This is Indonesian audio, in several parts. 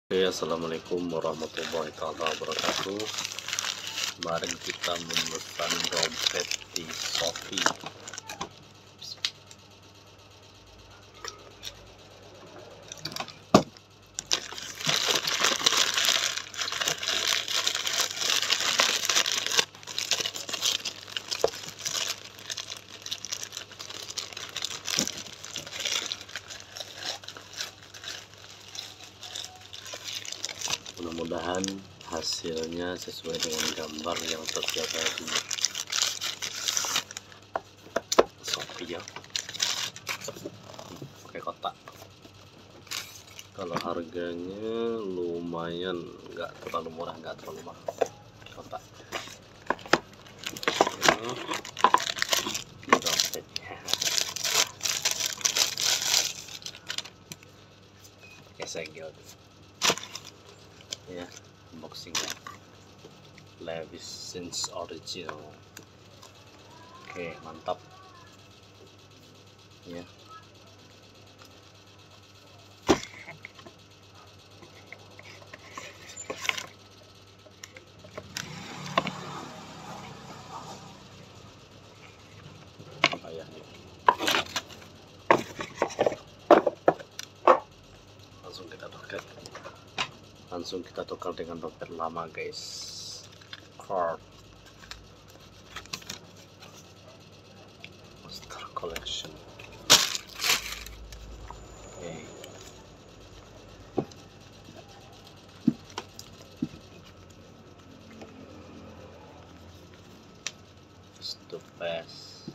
Oke, assalamualaikum warahmatullahi wabarakatuh. Kemarin kita memesan dompet di Shopee. Mudah-mudahan hasilnya sesuai dengan gambar yang tertera di Shopee ya. Pakai kotak. Kalau harganya lumayan, nggak terlalu murah, nggak terlalu mahal. Kotak. Dompetnya. Pakai segel. Ya, unboxingnya Levi's Jeans original. Oke, mantap ya. Ayahnya langsung kita tukar dengan dompet lama, guys. Card Master Collection. Oke. It's the best.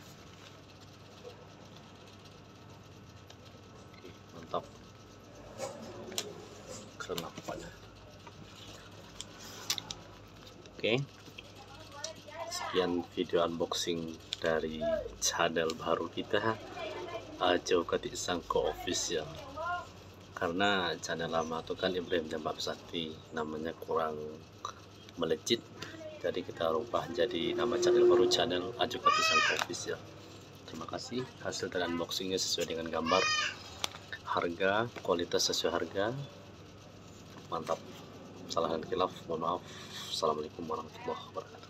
Oke, mantap. Keren apanya. Oke, sekian video unboxing dari channel baru kita, Ajo Ketik Sangko Official. Karena channel lama itu kan Ibrahim Jambab Sakti, namanya kurang melejit, jadi kita rubah jadi nama channel baru, channel Ajo Ketik Sangko Official. Terima kasih. Hasil dari unboxingnya sesuai dengan gambar, harga, kualitas sesuai harga, mantap. Salah dan khilaf mohon maaf. Assalamualaikum warahmatullahi wabarakatuh.